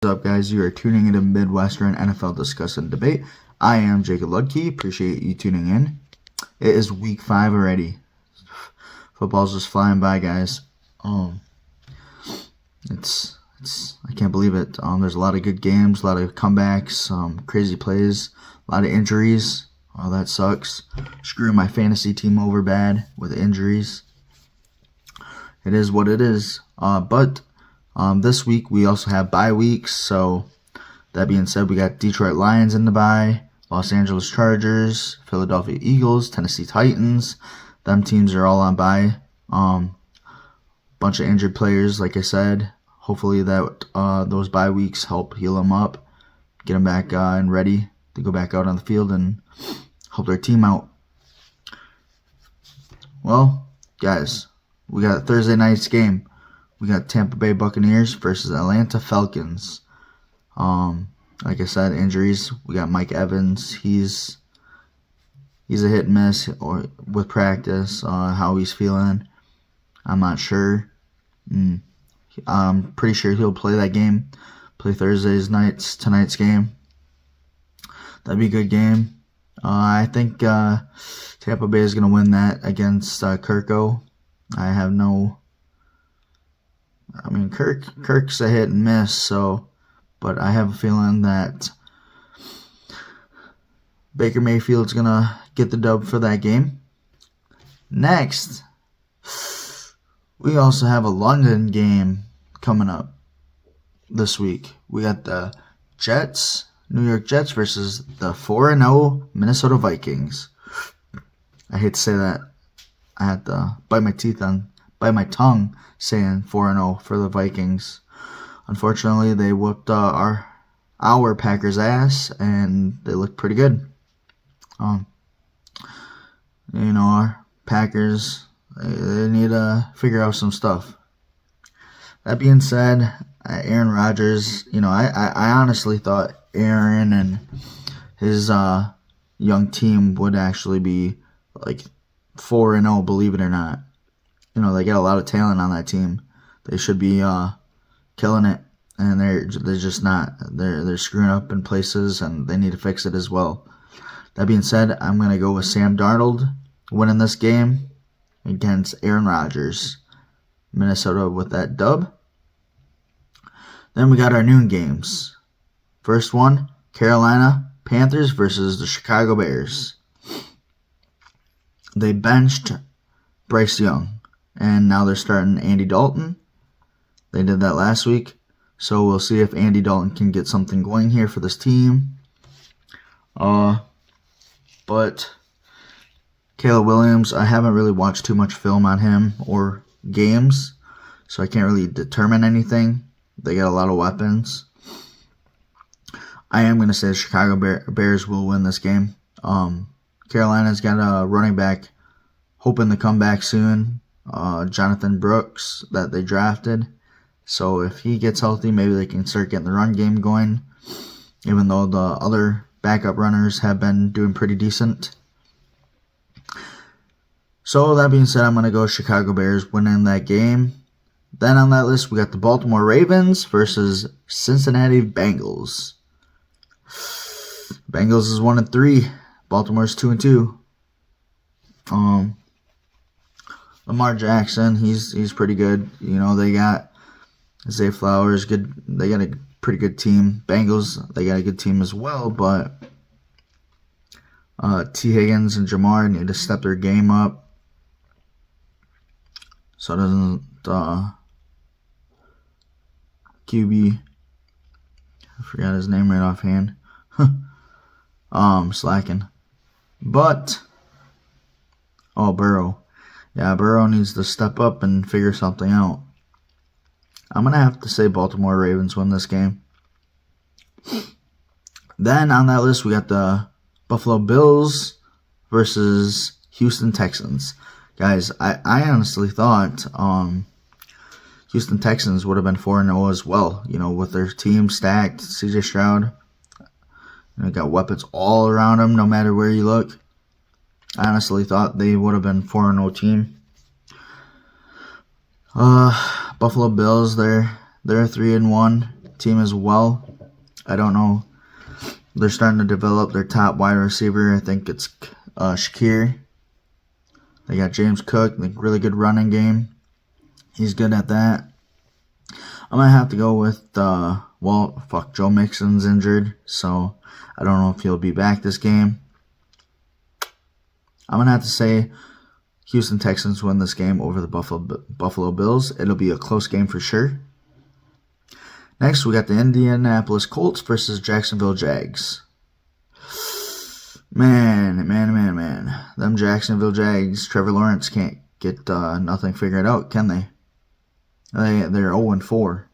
What's up, guys? You are tuning into Midwestern NFL Discuss and Debate. I am Jacob Ludke. Appreciate you tuning in. It is week 5 already. Football's just flying by, guys. It's I can't believe it. There's a lot of good games, a lot of comebacks, crazy plays, a lot of injuries. Oh, that sucks. Screwing my fantasy team over bad with injuries. It is what it is. But this week we also have bye weeks, so that being said, we got Detroit Lions in the bye, Los Angeles Chargers, Philadelphia Eagles, Tennessee Titans. Them teams are all on bye. Bunch of injured players, like I said. Hopefully that those bye weeks help heal them up, get them back and ready to go back out on the field and help their team out. Well, guys, we got Thursday night's game. We got Tampa Bay Buccaneers versus Atlanta Falcons. Like I said, injuries. We got Mike Evans. He's a hit and miss with practice. How he's feeling, I'm not sure. I'm pretty sure he'll play that game. Play tonight's game. That'd be a good game. I think Tampa Bay is gonna win that against Kirko. Kirk's a hit and miss, but I have a feeling that Baker Mayfield's gonna get the dub for that game. Next, we also have a London game coming up this week. We got the New York Jets versus the 4-0 Minnesota Vikings. I hate to say that. I had to bite my tongue saying 4-0 for the Vikings. Unfortunately, they whooped our Packers' ass, and they looked pretty good. Our Packers, they need to figure out some stuff. That being said, Aaron Rodgers, I honestly thought Aaron and his young team would actually be like 4-0, believe it or not. They got a lot of talent on that team. They should be killing it, and they're just not. They're screwing up in places, and they need to fix it as well. That being said, I'm going to go with Sam Darnold winning this game against Aaron Rodgers. Minnesota with that dub. Then we got our noon games. First one, Carolina Panthers versus the Chicago Bears. They benched Bryce Young, and now they're starting Andy Dalton. They did that last week, so we'll see if Andy Dalton can get something going here for this team. But Caleb Williams, I haven't really watched too much film on him or games, so I can't really determine anything. They got a lot of weapons. I am going to say the Chicago Bears will win this game. Carolina's got a running back hoping to come back soon, Jonathan Brooks, that they drafted. So if he gets healthy, maybe they can start getting the run game going, even though the other backup runners have been doing pretty decent. So that being said, I'm going to go Chicago Bears winning that game. Then on that list, we got the Baltimore Ravens versus Cincinnati Bengals. Bengals is 1-3. Baltimore's 2-2. Lamar Jackson, he's pretty good. They got Zay Flowers, good. They got a pretty good team. Bengals, they got a good team as well, but T. Higgins and Jamar need to step their game up. So doesn't QB, I forgot his name right offhand. Slacking. But Burrow. Yeah, Burrow needs to step up and figure something out. I'm going to have to say Baltimore Ravens win this game. Then on that list, we got the Buffalo Bills versus Houston Texans. Guys, I honestly thought Houston Texans would have been 4-0 as well, with their team stacked. CJ Stroud, got weapons all around them no matter where you look. I honestly thought they would have been 4-0 team. Buffalo Bills, they're 3-1. team as well. I don't know. They're starting to develop their top wide receiver. I think it's Shakir. They got James Cook, like really good running game. He's good at that. I'm going to have to go with, Joe Mixon's injured, so I don't know if he'll be back this game. I'm going to have to say Houston Texans win this game over the Buffalo Bills. It'll be a close game for sure. Next, we got the Indianapolis Colts versus Jacksonville Jags. Man. Them Jacksonville Jags, Trevor Lawrence can't get nothing figured out, can they? They're 0-4.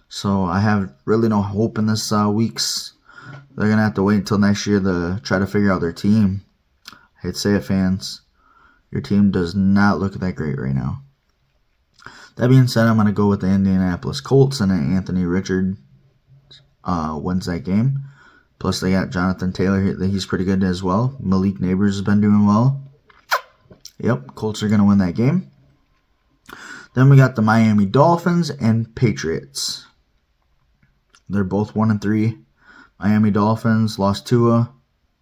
So I have really no hope in this week's. They're going to have to wait until next year to try to figure out their team. I hate to say it, fans. Your team does not look that great right now. That being said, I'm going to go with the Indianapolis Colts, and Anthony Richard wins that game. Plus, they got Jonathan Taylor. He's pretty good as well. Malik Neighbors has been doing well. Yep, Colts are going to win that game. Then we got the Miami Dolphins and Patriots. They're both 1-3. Miami Dolphins lost Tua.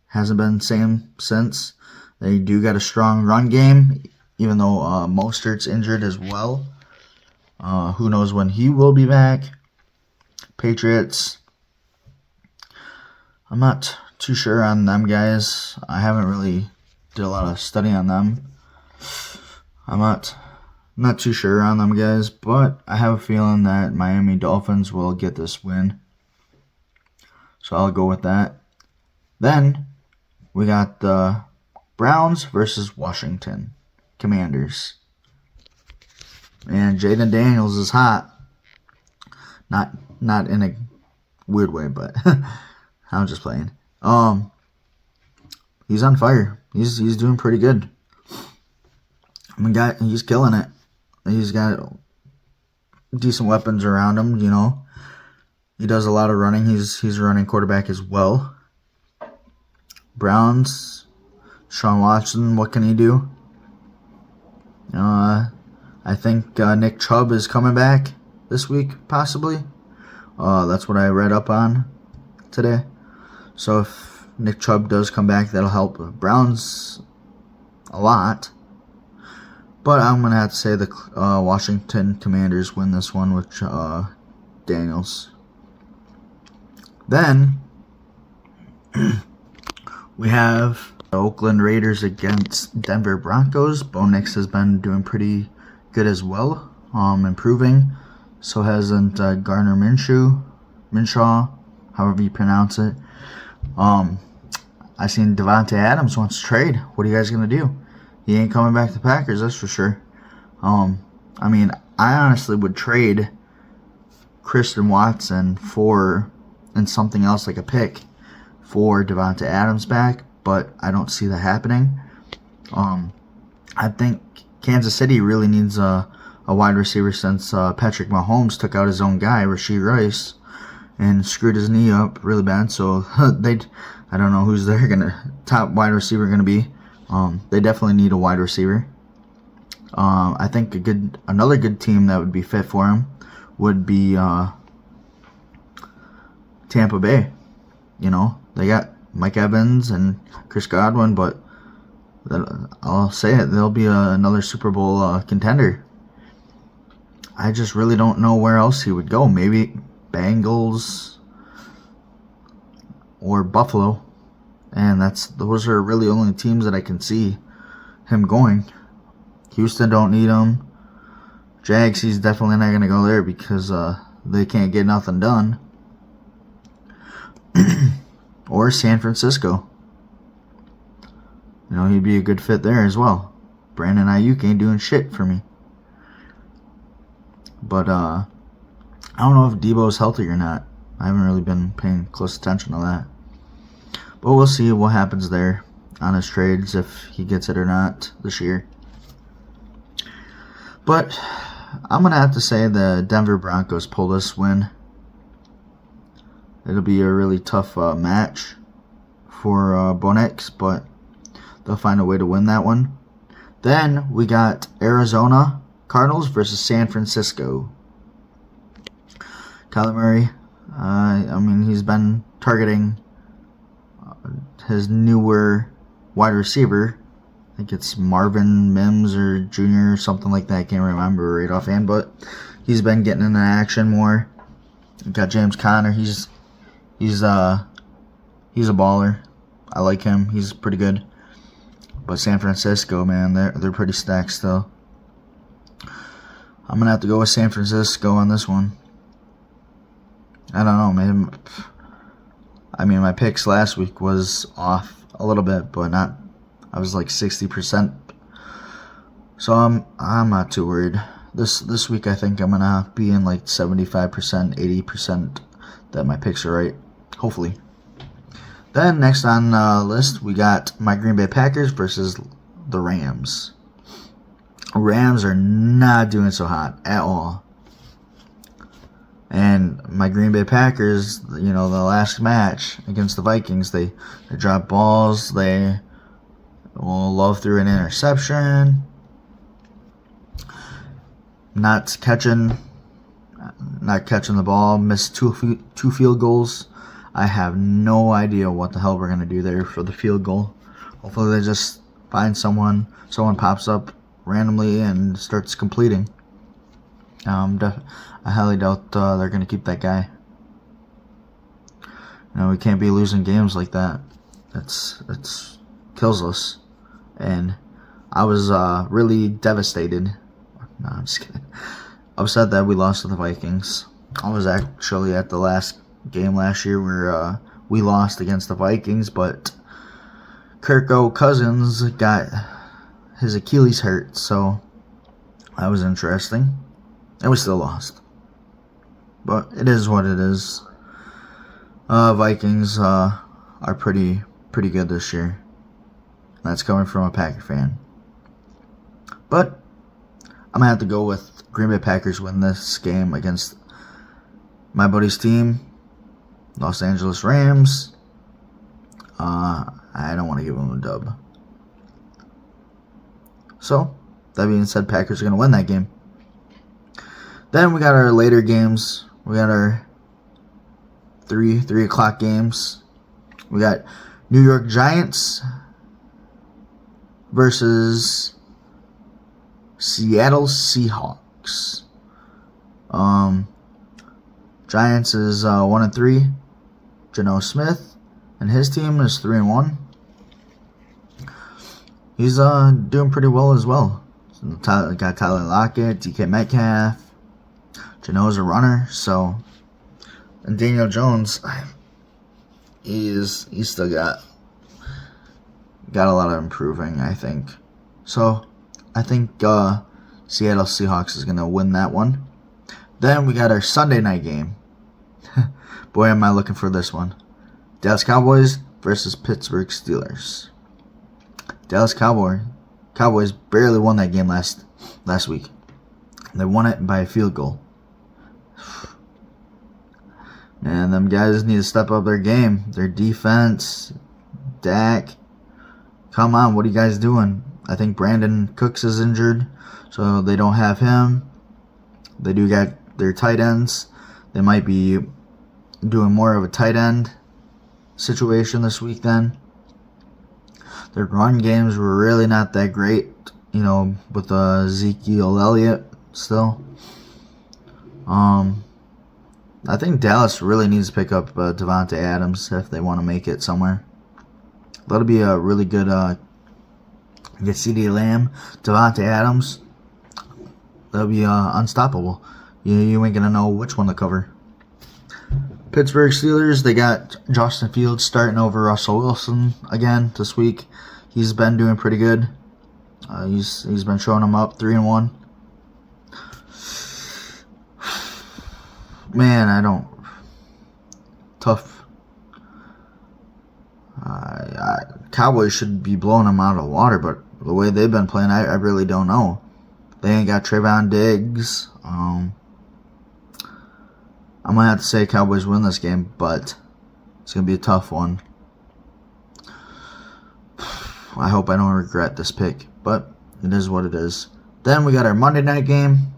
Hasn't been the same since. They do got a strong run game, even though Mostert's injured as well. Who knows when he will be back. Patriots, I'm not too sure on them guys. I haven't really did a lot of study on them. I'm not too sure on them guys, but I have a feeling that Miami Dolphins will get this win. So I'll go with that. Then we got the Browns versus Washington Commanders. And Jaden Daniels is hot. Not in a weird way, but I'm just playing. He's on fire. He's doing pretty good. He's killing it. He's got decent weapons around him, you know. He does a lot of running. He's a running quarterback as well. Browns, Sean Watson, what can he do? I think Nick Chubb is coming back this week, possibly. That's what I read up on today. So if Nick Chubb does come back, that'll help Browns a lot. But I'm going to have to say the Washington Commanders win this one with Daniels. Then we have the Oakland Raiders against Denver Broncos. Bo Nix has been doing pretty good as well, improving. So hasn't Gardner Minshew, however you pronounce it. I seen Devontae Adams wants to trade. What are you guys gonna do? He ain't coming back to the Packers, that's for sure. I mean, I honestly would trade Christian Watson and something else like a pick for Devontae Adams back, but I don't see that happening. I think Kansas City really needs a wide receiver since Patrick Mahomes took out his own guy, Rashee Rice, and screwed his knee up really bad. So I don't know who's their top wide receiver gonna be. They definitely need a wide receiver. I think another good team that would be fit for him would be Tampa Bay. You know, they got Mike Evans and Chris Godwin, but I'll say it, they'll be another Super Bowl contender. I just really don't know where else he would go. Maybe Bengals or Buffalo, and those are really only teams that I can see him going. Houston don't need him. Jags, he's definitely not going to go there because they can't get nothing done. Or San Francisco. You know, he'd be a good fit there as well. Brandon Ayuk ain't doing shit for me. But I don't know if Debo's healthy or not. I haven't really been paying close attention to that. But we'll see what happens there on his trades, if he gets it or not this year. But I'm going to have to say the Denver Broncos pull this win. It'll be a really tough match for Bo Nix, but they'll find a way to win that one. Then we got Arizona Cardinals versus San Francisco. Kyler Murray, I mean, he's been targeting his newer wide receiver. I think it's Marvin Mims or Jr. or something like that. I can't remember right offhand, but he's been getting into action more. Got James Conner. He's a baller. I like him. He's pretty good. But San Francisco, man, they're pretty stacked still. I'm gonna have to go with San Francisco on this one. I don't know, man. I mean, my picks last week was off a little bit, but not. I was like 60%. So I'm not too worried. This week I think I'm gonna be in like 75%, 80% that my picks are right. Hopefully. Then next on the list we got my Green Bay Packers versus the Rams. Rams are not doing so hot at all. And my Green Bay Packers, the last match against the Vikings, they dropped balls. They love through an interception. Not catching the ball. Missed two field goals. I have no idea what the hell we're gonna do there for the field goal. Hopefully they just find someone pops up randomly and starts completing. I highly doubt they're gonna keep that guy. We can't be losing games like that. That's kills us. And I was really devastated. No, I'm just kidding. Upset that we lost to the Vikings. I was actually at the last game last year where we lost against the Vikings, but Kirk Cousins got his Achilles hurt, so that was interesting. And we still lost. But it is what it is. Vikings are pretty good this year. That's coming from a Packer fan. But I'm going to have to go with Green Bay Packers win this game against my buddy's team, Los Angeles Rams. I don't want to give them a dub. So, that being said, Packers are going to win that game. Then we got our later games. We got our 3 o'clock games. We got New York Giants versus Seattle Seahawks. Giants is 1-3. Geno Smith and his team is 3-1. He's doing pretty well as well. Got Tyler Lockett, DK Metcalf. Geno's a runner, so. And Daniel Jones, he's still got a lot of improving, I think. So I think Seattle Seahawks is gonna win that one. Then we got our Sunday night game. Boy, am I looking for this one. Dallas Cowboys versus Pittsburgh Steelers. Dallas Cowboys barely won that game last week. They won it by a field goal. Man, them guys need to step up their game. Their defense, Dak. Come on, what are you guys doing? I think Brandon Cooks is injured, so they don't have him. They do got their tight ends. They might be doing more of a tight end situation this week then. Their run games were really not that great, with Ezekiel Elliott still. I think Dallas really needs to pick up Devontae Adams if they want to make it somewhere. That'll be a really good get CeeDee Lamb, Devontae Adams. That'll be unstoppable. You ain't gonna know which one to cover. Pittsburgh Steelers, they got Justin Fields starting over Russell Wilson again this week. He's been doing pretty good. He's been showing them up 3-1. Man, tough. Cowboys should be blowing them out of the water, but the way they've been playing, I really don't know. They ain't got Trayvon Diggs. I'm going to have to say Cowboys win this game, but it's going to be a tough one. I hope I don't regret this pick, but it is what it is. Then we got our Monday night game.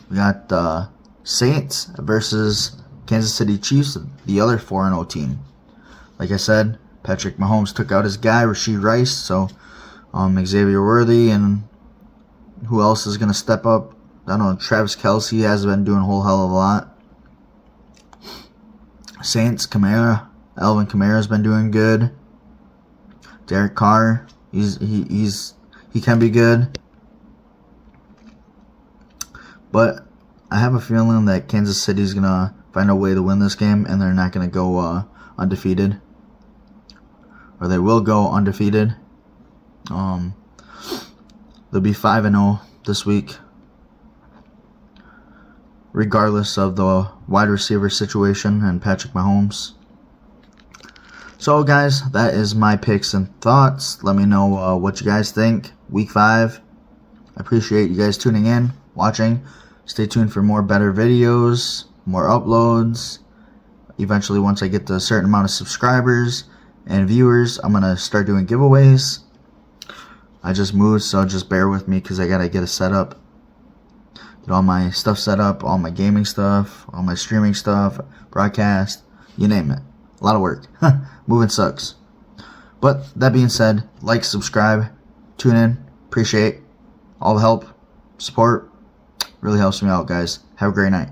We got Saints versus Kansas City Chiefs, the other 4-0 team. Like I said, Patrick Mahomes took out his guy, Rashee Rice, so Xavier Worthy, and who else is going to step up? I don't know, Travis Kelce has been doing a whole hell of a lot. Saints, Alvin Kamara's been doing good. Derek Carr, he can be good. But I have a feeling that Kansas City's going to find a way to win this game, and they're not going to go undefeated. Or they will go undefeated. They'll be 5-0 this week, regardless of the wide receiver situation and Patrick Mahomes. So, guys, that is my picks and thoughts. Let me know what you guys think. Week 5. I appreciate you guys tuning in, watching. Stay tuned for more better videos, more uploads. Eventually, once I get to a certain amount of subscribers and viewers, I'm going to start doing giveaways. I just moved, so just bear with me because I got to get it set up. Get all my stuff set up, all my gaming stuff, all my streaming stuff, broadcast, you name it. A lot of work. Moving sucks. But that being said, like, subscribe, tune in. Appreciate all the help, support. Really helps me out, guys. Have a great night.